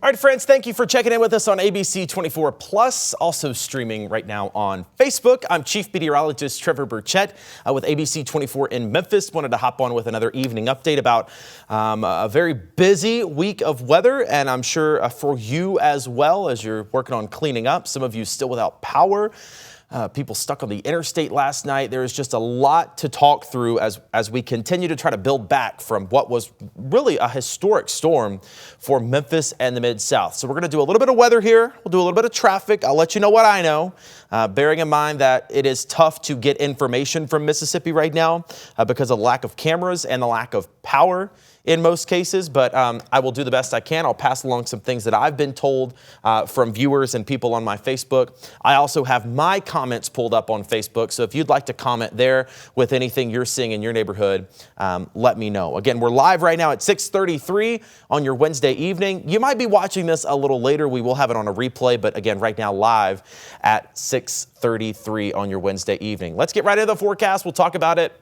All right, friends, thank you for checking in with us on ABC 24 Plus, also streaming right now on Facebook. I'm Chief Meteorologist Trevor Birchett with ABC 24 in Memphis. Wanted to hop on with another evening update about a very busy week of weather, and I'm sure for you as well as you're working on cleaning up. Some of you still without power. People stuck on the interstate last night. There is just a lot to talk through as we continue to try to build back from what was really a historic storm for Memphis and the Mid-South. So we're going to do a little bit of weather here. We'll do a little bit of traffic. I'll let you know what I know, bearing in mind that it is tough to get information from Mississippi right now because of the lack of cameras and the lack of power in most cases, but I will do the best I can. I'll pass along some things that I've been told from viewers and people on my Facebook. I also have my comments pulled up on Facebook, so if you'd like to comment there with anything you're seeing in your neighborhood, let me know. Again, we're live right now at 6:33 on your Wednesday evening. You might be watching this a little later. We will have it on a replay, but again, right now live at 6:33 on your Wednesday evening. Let's get right into the forecast. We'll talk about it.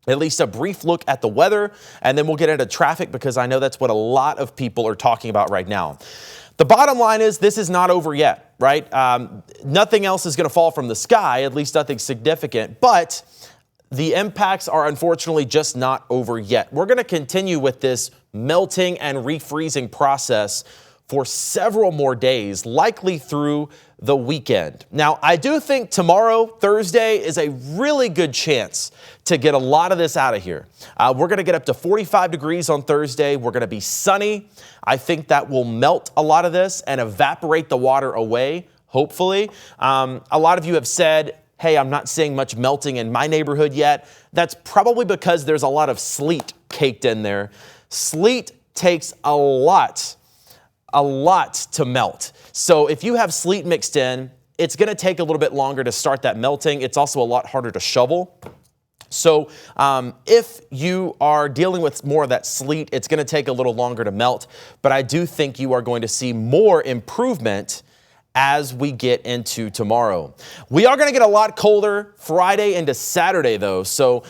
At least a brief look at the weather, and then we'll get into traffic because I know that's what a lot of people are talking about right now. The bottom line is this is not over yet, right? Nothing else is going to fall from the sky, at least nothing significant, but the impacts are unfortunately just not over yet. We're going to continue with this melting and refreezing process for several more days, likely through the weekend. Now, I do think tomorrow, Thursday, is a really good chance to get a lot of this out of here. We're going to get up to 45 degrees on Thursday. We're going to be sunny. I think that will melt a lot of this and evaporate the water away, hopefully. A lot of you have said, hey, I'm not seeing much melting in my neighborhood yet. That's probably because there's a lot of sleet caked in there. Sleet takes a lot to melt. So if you have sleet mixed in, it's going to take a little bit longer to start that melting. It's also a lot harder to shovel. So if you are dealing with more of that sleet, it's going to take a little longer to melt. But I do think you are going to see more improvement as we get into tomorrow. We are going to get a lot colder Friday into Saturday, though. So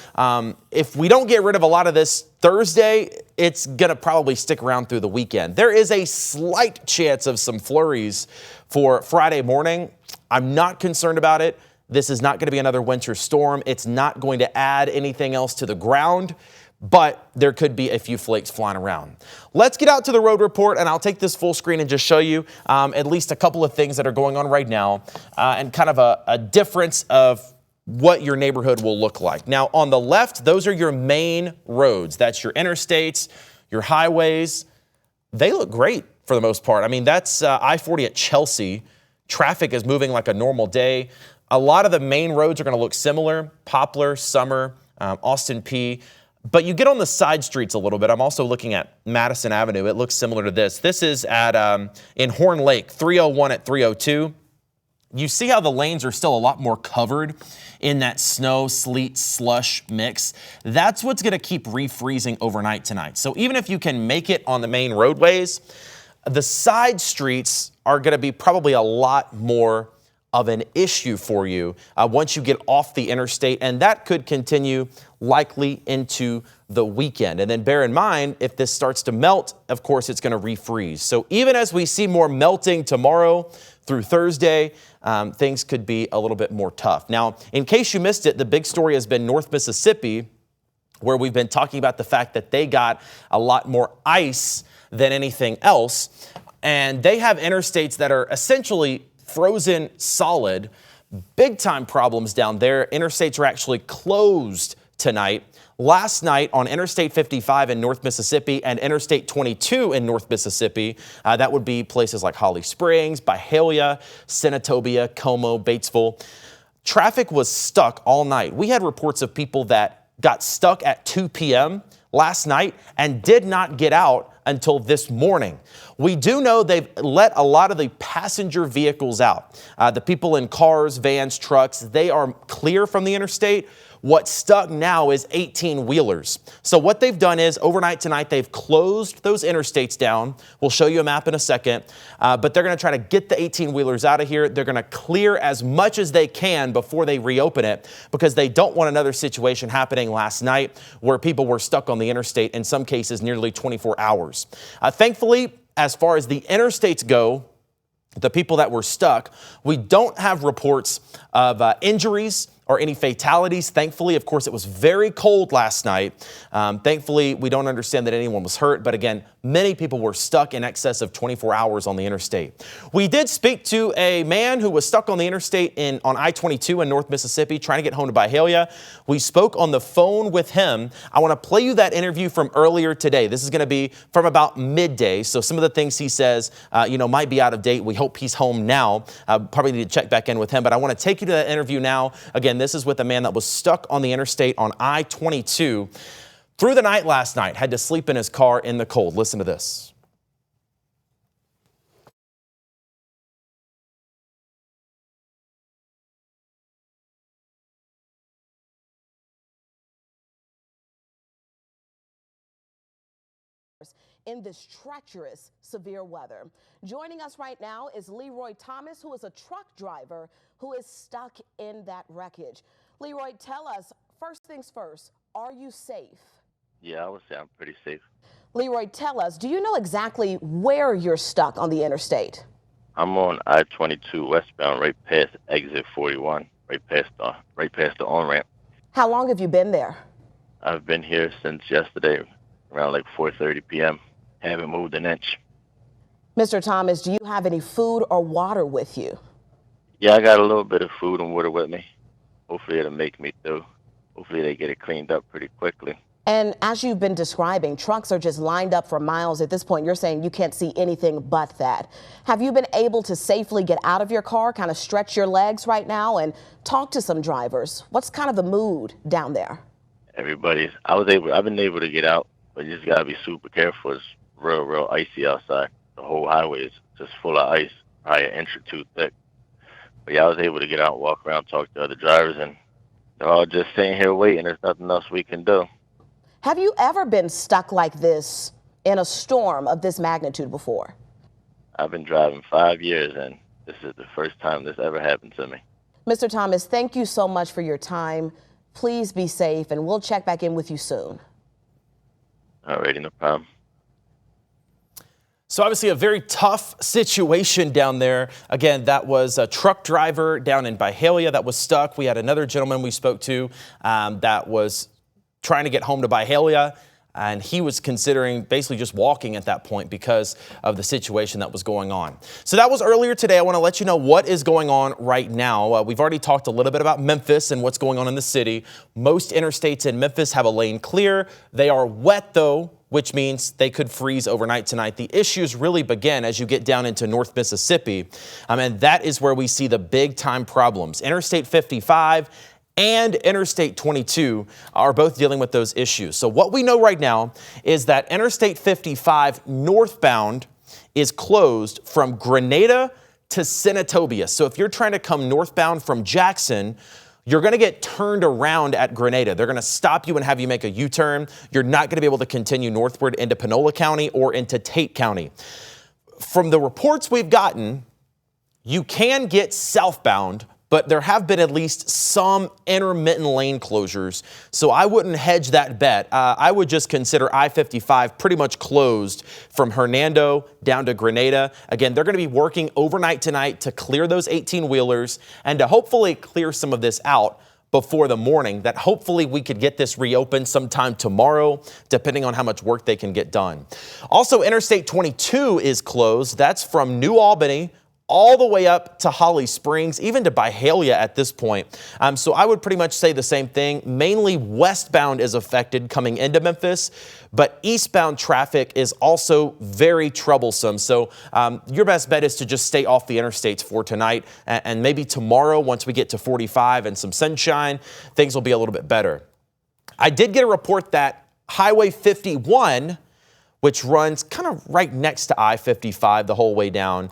if we don't get rid of a lot of this Thursday, it's going to probably stick around through the weekend. There is a slight chance of some flurries for Friday morning. I'm not concerned about it. This is not going to be another winter storm. It's not going to add anything else to the ground, but there could be a few flakes flying around. Let's get out to the road report, and I'll take this full screen and just show you at least a couple of things that are going on right now and kind of a difference of what your neighborhood will look like. Now, on the left, those are your main roads. That's your interstates, your highways. They look great for the most part. I mean, that's I-40 at Chelsea. Traffic is moving like a normal day. A lot of the main roads are going to look similar. Poplar, Summer, Austin P. But you get on the side streets a little bit. I'm also looking at Madison Avenue. It looks similar to this. This is at in Horn Lake, 301 at 302. You see how the lanes are still a lot more covered in that snow, sleet, slush mix. That's what's going to keep refreezing overnight tonight. So even if you can make it on the main roadways, the side streets are going to be probably a lot more of an issue for you once you get off the interstate, and that could continue likely into the weekend. And then bear in mind, if this starts to melt, of course, it's going to refreeze. So even as we see more melting tomorrow through Thursday, things could be a little bit more tough. Now, in case you missed it, the big story has been North Mississippi, where we've been talking about the fact that they got a lot more ice than anything else. And they have interstates that are essentially frozen solid. Big time problems down there. Interstates are actually closed tonight. Last night on Interstate 55 in North Mississippi and Interstate 22 in North Mississippi, that would be places like Holly Springs, Byhalia, Senatobia, Como, Batesville. Traffic was stuck all night. We had reports of people that got stuck at 2 p.m. last night and did not get out until this morning. We do know they've let a lot of the passenger vehicles out. The people in cars, vans, trucks, they are clear from the interstate. What's stuck now is 18-wheelers. So what they've done is overnight tonight, they've closed those interstates down. We'll show you a map in a second, but they're going to try to get the 18-wheelers out of here. They're going to clear as much as they can before they reopen it because they don't want another situation happening last night where people were stuck on the interstate, in some cases nearly 24 hours. Thankfully, as far as the interstates go, the people that were stuck, we don't have reports of injuries or any fatalities. Thankfully, of course, it was very cold last night. Thankfully, we don't understand that anyone was hurt. But again, many people were stuck in excess of 24 hours on the interstate. We did speak to a man who was stuck on the interstate on I-22 in North Mississippi trying to get home to Byhalia. We spoke on the phone with him. I want to play you that interview from earlier today. This is going to be from about midday. So some of the things he says, might be out of date. We hope he's home now. Probably need to check back in with him. But I want to take you to that interview now. Again, this is with a man that was stuck on the interstate on I-22 through the night last night, had to sleep in his car in the cold. Listen to this. In this treacherous, severe weather. Joining us right now is Leroy Thomas, who is a truck driver who is stuck in that wreckage. Leroy, tell us, first things first, are you safe? Yeah, I would say I'm pretty safe. Leroy, tell us, do you know exactly where you're stuck on the interstate? I'm on I-22 westbound, right past exit 41, right past the on-ramp. How long have you been there? I've been here since yesterday, around like 4:30 p.m. Haven't moved an inch. Mr. Thomas, do you have any food or water with you? Yeah, I got a little bit of food and water with me. Hopefully it'll make me through. Hopefully they get it cleaned up pretty quickly. And as you've been describing, trucks are just lined up for miles. At this point, you're saying you can't see anything but that. Have you been able to safely get out of your car, kind of stretch your legs right now and talk to some drivers? What's kind of the mood down there? I've been able to get out, but you just gotta be super careful. It's real icy outside. The whole highway is just full of ice, probably an inch or two thick. But yeah, I was able to get out, walk around, talk to other drivers, and they're all just sitting here waiting. There's nothing else we can do. Have you ever been stuck like this in a storm of this magnitude before? I've been driving 5 years, and this is the first time this ever happened to me. Mr. Thomas, thank you so much for your time. Please be safe, and we'll check back in with you soon. Alrighty, no problem. So obviously a very tough situation down there. Again, that was a truck driver down in Byhalia that was stuck. We had another gentleman we spoke to that was trying to get home to Byhalia, and he was considering basically just walking at that point because of the situation that was going on. So that was earlier today. I want to let you know what is going on right now. We've already talked a little bit about Memphis and what's going on in the city. Most interstates in Memphis have a lane clear. They are wet though, which means they could freeze overnight tonight. The issues really begin as you get down into North Mississippi, and that is where we see the big time problems. Interstate 55 and Interstate 22 are both dealing with those issues. So what we know right now is that Interstate 55 northbound is closed from Grenada to Senatobia. So if you're trying to come northbound from Jackson, you're going to get turned around at Grenada. They're going to stop you and have you make a U-turn. You're not going to be able to continue northward into Panola County or into Tate County. From the reports we've gotten, you can get southbound, but there have been at least some intermittent lane closures. So I wouldn't hedge that bet. I would just consider I-55 pretty much closed from Hernando down to Grenada. Again, they're going to be working overnight tonight to clear those 18-wheelers and to hopefully clear some of this out before the morning, that hopefully we could get this reopened sometime tomorrow, depending on how much work they can get done. Also, Interstate 22 is closed. That's from New Albany all the way up to Holly Springs, even to Byhalia at this point. So I would pretty much say the same thing. Mainly westbound is affected coming into Memphis, but eastbound traffic is also very troublesome. So your best bet is to just stay off the interstates for tonight, and maybe tomorrow, once we get to 45 and some sunshine, things will be a little bit better. I did get a report that Highway 51, which runs kind of right next to I-55 the whole way down,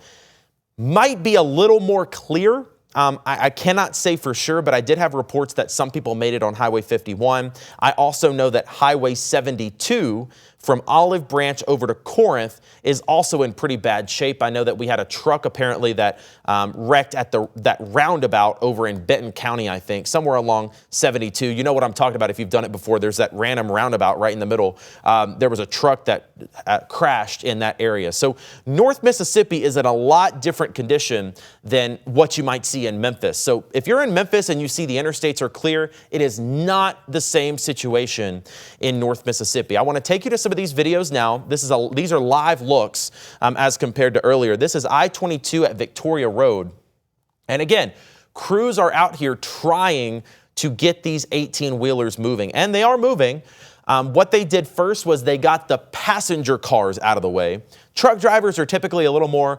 might be a little more clear. I cannot say for sure, but I did have reports that some people made it on Highway 51. I also know that Highway 72 from Olive Branch over to Corinth is also in pretty bad shape. I know that we had a truck apparently that wrecked at that roundabout over in Benton County, I think, somewhere along 72. You know what I'm talking about if you've done it before. There's that random roundabout right in the middle. There was a truck that crashed in that area. So North Mississippi is in a lot different condition than what you might see in Memphis. So if you're in Memphis and you see the interstates are clear, it is not the same situation in North Mississippi. I want to take you to some of these videos now. These are live looks as compared to earlier. This is I-22 at Victoria Road. And again, crews are out here trying to get these 18-wheelers moving, and they are moving. What they did first was they got the passenger cars out of the way. Truck drivers are typically a little more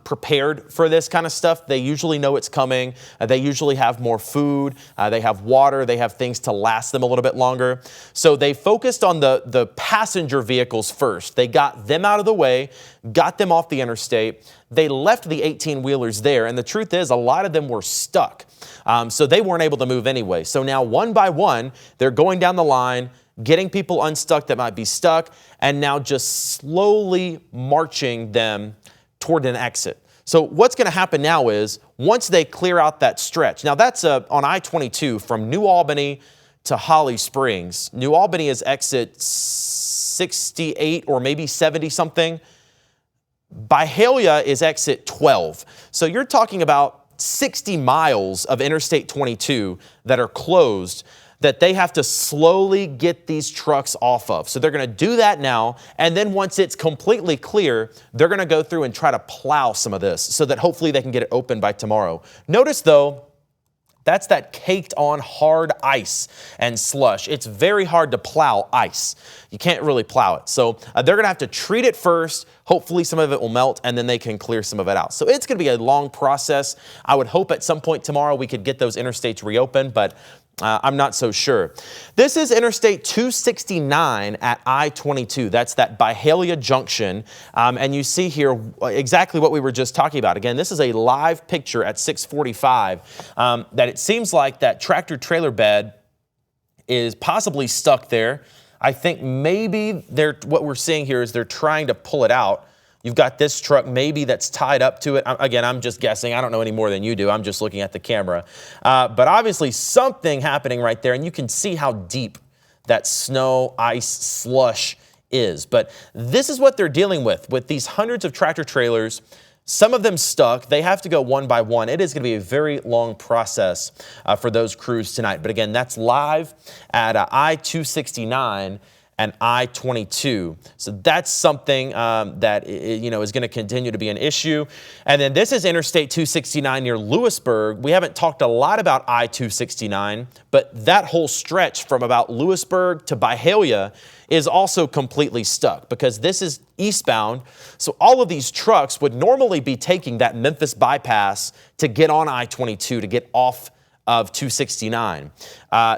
prepared for this kind of stuff. They usually know it's coming. They usually have more food. They have water. They have things to last them a little bit longer. So they focused on the passenger vehicles first. They got them out of the way, got them off the interstate. They left the 18-wheelers there, and the truth is a lot of them were stuck. So they weren't able to move anyway. So now one by one, they're going down the line, getting people unstuck that might be stuck, and now just slowly marching them toward an exit. So what's going to happen now is once they clear out that stretch, now that's on I-22 from New Albany to Holly Springs. New Albany is exit 68 or maybe 70 something. Byhalia is exit 12. So you're talking about 60 miles of Interstate 22 that are closed that they have to slowly get these trucks off of. So they're going to do that now, and then once it's completely clear, they're going to go through and try to plow some of this so that hopefully they can get it open by tomorrow. Notice though, that's that caked on hard ice and slush. It's very hard to plow ice. You can't really plow it. So they're going to have to treat it first. Hopefully some of it will melt and then they can clear some of it out. So it's going to be a long process. I would hope at some point tomorrow we could get those interstates reopened, but I'm not so sure. This is Interstate 269 at I-22. That's that Byhalia junction. And you see here exactly what we were just talking about. Again, this is a live picture at 6:45 that it seems like that tractor trailer bed is possibly stuck there. I think maybe what we're seeing here is they're trying to pull it out. You've got this truck maybe that's tied up to it. Again, I'm just guessing. I don't know any more than you do. I'm just looking at the camera. But obviously something happening right there, and you can see how deep that snow, ice, slush is. But this is what they're dealing with these hundreds of tractor trailers. Some of them stuck. They have to go one by one. It is going to be a very long process for those crews tonight. But again, that's live at I-269 and I-22. So that's something that is going to continue to be an issue. And then this is Interstate 269 near Lewisburg. We haven't talked a lot about I-269, but that whole stretch from about Lewisburg to Byhalia is also completely stuck because this is eastbound. So all of these trucks would normally be taking that Memphis bypass to get on I-22, to get off of 269.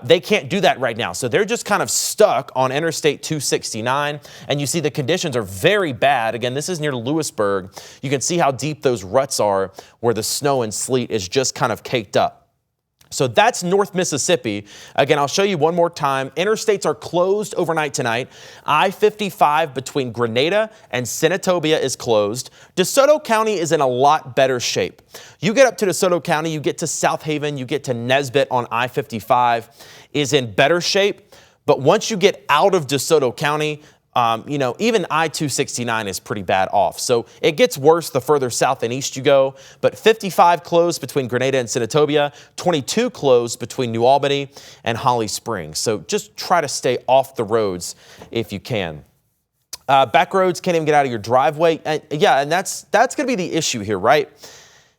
They can't do that right now. So they're just kind of stuck on Interstate 269. And you see the conditions are very bad. Again, this is near Lewisburg. You can see how deep those ruts are where the snow and sleet is just kind of caked up. So that's North Mississippi. Again, I'll show you one more time. Interstates are closed overnight tonight. I-55 between Grenada and Senatobia is closed. DeSoto County is in a lot better shape. You get up to DeSoto County, you get to South Haven, you get to Nesbitt on I-55 is in better shape. But once you get out of DeSoto County, even I-269 is pretty bad off. So it gets worse the further south and east you go. But 55 closed between Grenada and Senatobia, 22 closed between New Albany and Holly Springs. So just try to stay off the roads if you can. Back roads, can't even get out of your driveway. And that's going to be the issue here, right?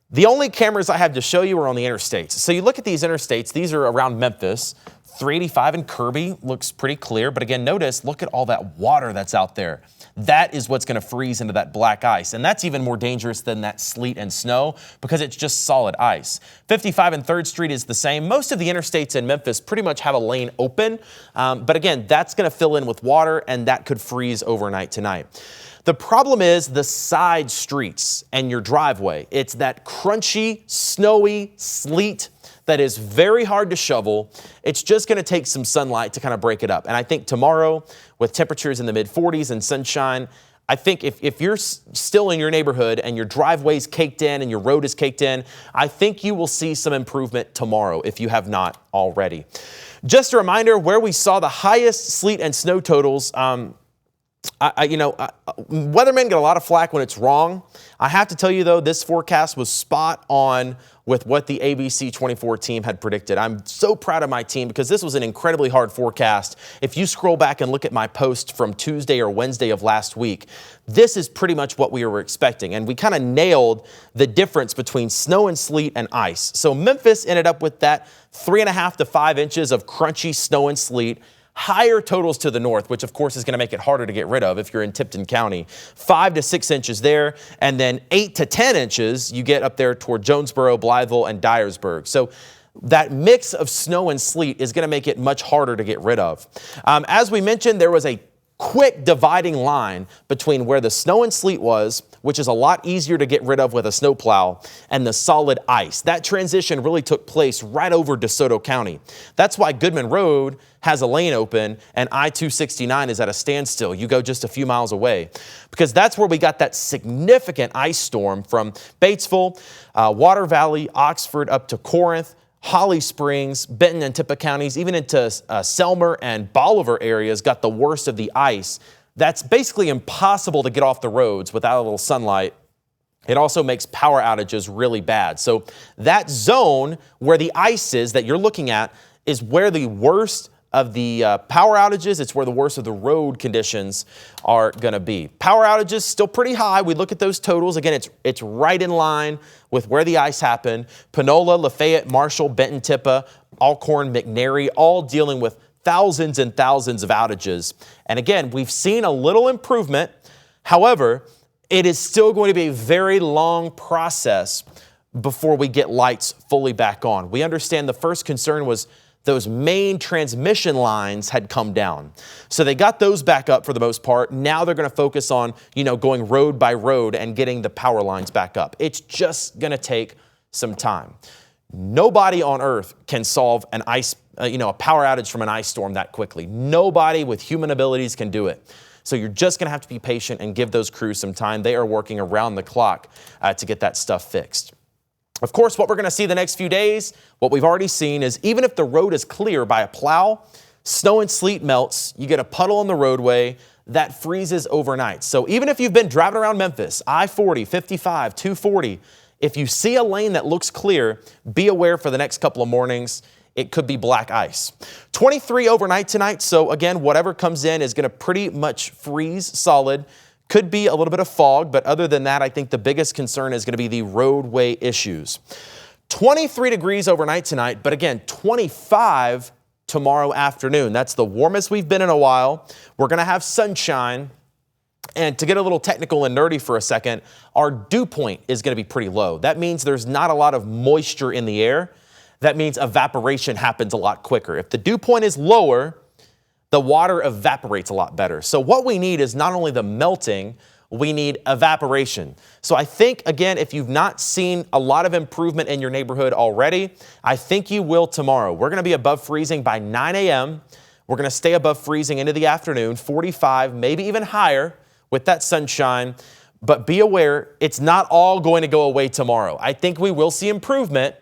The only cameras I have to show you are on the interstates. So you look at these interstates. These are around Memphis. 385 in Kirby looks pretty clear. But again, notice, look at all that water that's out there. That is what's going to freeze into that black ice. And that's even more dangerous than that sleet and snow because it's just solid ice. 55 and 3rd Street is the same. Most of the interstates in Memphis pretty much have a lane open. But again, that's going to fill in with water and that could freeze overnight tonight. The problem is the side streets and your driveway. It's that crunchy, snowy sleet that is very hard to shovel. It's just going to take some sunlight to kind of break it up. And I think tomorrow, with temperatures in the mid-40s and sunshine, I think if you're still in your neighborhood and your driveway's caked in and your road is caked in, I think you will see some improvement tomorrow if you have not already. Just a reminder, where we saw the highest sleet and snow totals, weathermen get a lot of flack when it's wrong. I have to tell you, though, this forecast was spot on with what the ABC 24 team had predicted. I'm so proud of my team because this was an incredibly hard forecast. If you scroll back and look at my post from Tuesday or Wednesday of last week, this is pretty much what we were expecting. And we kind of nailed the difference between snow and sleet and ice. So Memphis ended up with that 3.5 to 5 inches of crunchy snow and sleet. Higher totals to the north, which of course is going to make it harder to get rid of if you're in Tipton County. 5 to 6 inches there, and then 8 to 10 inches you get up there toward Jonesboro, Blytheville, and Dyersburg. So that mix of snow and sleet is going to make it much harder to get rid of. As we mentioned, there was a quick dividing line between where the snow and sleet was, which is a lot easier to get rid of with a snowplow, and the solid ice. That transition really took place right over DeSoto County. That's why Goodman Road has a lane open and I-269 is at a standstill. You go just a few miles away because that's where we got that significant ice storm from Batesville, Water Valley, Oxford up to Corinth, Holly Springs, Benton and Tippah counties, even into Selmer and Bolivar areas got the worst of the ice. That's basically impossible to get off the roads without a little sunlight. It also makes power outages really bad. So that zone where the ice is that you're looking at is where the worst of the power outages, it's where the worst of the road conditions are going to be. Power outages still pretty high. We look at those totals. Again, it's right in line with where the ice happened. Panola, Lafayette, Marshall, Benton, Tippah, Alcorn, McNary, all dealing with thousands and thousands of outages. And again, we've seen a little improvement. However, it is still going to be a very long process before we get lights fully back on. We understand the first concern was those main transmission lines had come down. So they got those back up for the most part. Now they're going to focus on, going road by road and getting the power lines back up. It's just going to take some time. Nobody on earth can solve a power outage from an ice storm that quickly. Nobody with human abilities can do it. So you're just going to have to be patient and give those crews some time. They are working around the clock to get that stuff fixed. Of course, what we're going to see the next few days, what we've already seen is even if the road is clear by a plow, snow and sleet melts, you get a puddle on the roadway that freezes overnight. So even if you've been driving around Memphis, I-40, 55, 240, if you see a lane that looks clear, be aware for the next couple of mornings, it could be black ice. 23 overnight tonight. So again, whatever comes in is going to pretty much freeze solid. Could be a little bit of fog, but other than that, I think the biggest concern is going to be the roadway issues. 23 degrees overnight tonight, but again, 25 tomorrow afternoon. That's the warmest we've been in a while. We're going to have sunshine. And to get a little technical and nerdy for a second, our dew point is going to be pretty low. That means there's not a lot of moisture in the air. That means evaporation happens a lot quicker. If the dew point is lower, the water evaporates a lot better. So what we need is not only the melting, we need evaporation. So I think, again, if you've not seen a lot of improvement in your neighborhood already, I think you will tomorrow. We're going to be above freezing by 9 a.m. We're going to stay above freezing into the afternoon, 45, maybe even higher with that sunshine. But be aware, it's not all going to go away tomorrow. I think we will see improvement.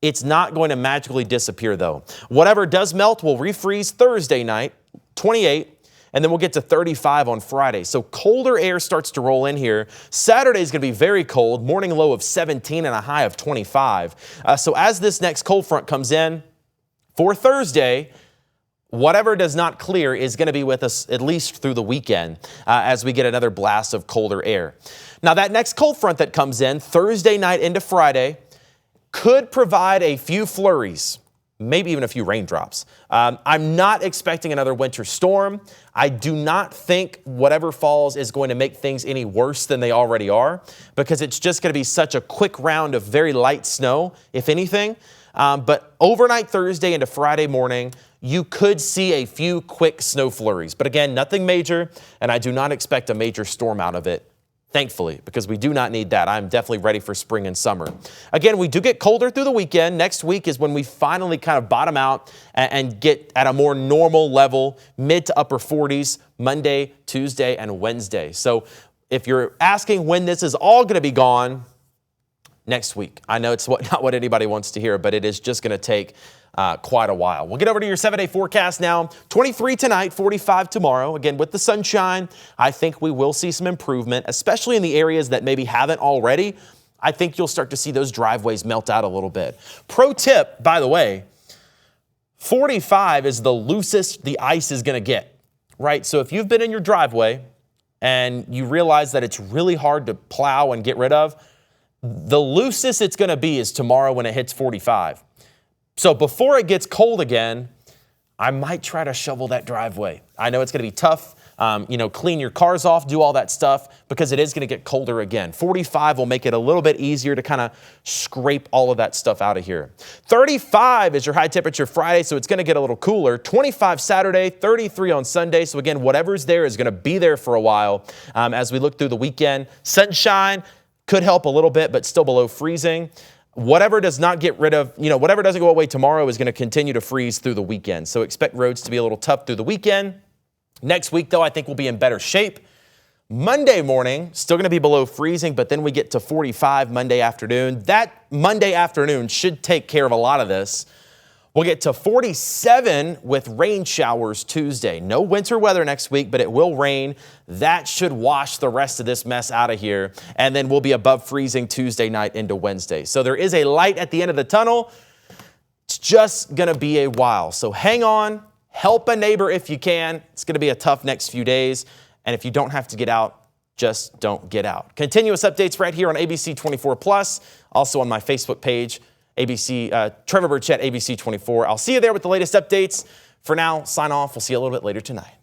It's not going to magically disappear, though. Whatever does melt will refreeze Thursday night, 28, and then we'll get to 35 on Friday. So colder air starts to roll in here. Saturday is going to be very cold, morning low of 17 and a high of 25. So as this next cold front comes in for Thursday, whatever does not clear is going to be with us at least through the weekend as we get another blast of colder air. Now that next cold front that comes in Thursday night into Friday could provide a few flurries, maybe even a few raindrops. I'm not expecting another winter storm. I do not think whatever falls is going to make things any worse than they already are because it's just going to be such a quick round of very light snow, if anything. But overnight Thursday into Friday morning, you could see a few quick snow flurries. But again, nothing major, and I do not expect a major storm out of it Thankfully, because we do not need that. I'm definitely ready for spring and summer. Again, we do get colder through the weekend. Next week is when we finally kind of bottom out and get at a more normal level, mid to upper 40s, Monday, Tuesday, and Wednesday. So if you're asking when this is all going to be gone, next week. I know it's not what anybody wants to hear, but it is just going to take quite a while. We'll get over to your 7-day forecast now. 23 tonight, 45 tomorrow. Again, with the sunshine, I think we will see some improvement, especially in the areas that maybe haven't already. I think you'll start to see those driveways melt out a little bit. Pro tip, by the way, 45 is the loosest the ice is going to get, right? So if you've been in your driveway and you realize that it's really hard to plow and get rid of, the loosest it's going to be is tomorrow when it hits 45. So before it gets cold again, I might try to shovel that driveway. I know it's going to be tough, clean your cars off, do all that stuff, because it is going to get colder again. 45 will make it a little bit easier to kind of scrape all of that stuff out of here. 35 is your high temperature Friday, so it's going to get a little cooler. 25 Saturday, 33 on Sunday. So again, whatever's there is going to be there for a while as we look through the weekend. Sunshine could help a little bit, but still below freezing. Whatever does not get rid of, whatever doesn't go away tomorrow is going to continue to freeze through the weekend. So expect roads to be a little tough through the weekend. Next week, though, I think we'll be in better shape. Monday morning, still going to be below freezing, but then we get to 45 Monday afternoon. That Monday afternoon should take care of a lot of this. We'll get to 47 with rain showers Tuesday. No winter weather next week, but it will rain. That should wash the rest of this mess out of here. And then we'll be above freezing Tuesday night into Wednesday. So there is a light at the end of the tunnel. It's just going to be a while. So hang on. Help a neighbor if you can. It's going to be a tough next few days. And if you don't have to get out, just don't get out. Continuous updates right here on ABC 24+. Also on my Facebook page. Trevor Birchett, ABC 24. I'll see you there with the latest updates. For now, sign off. We'll see you a little bit later tonight.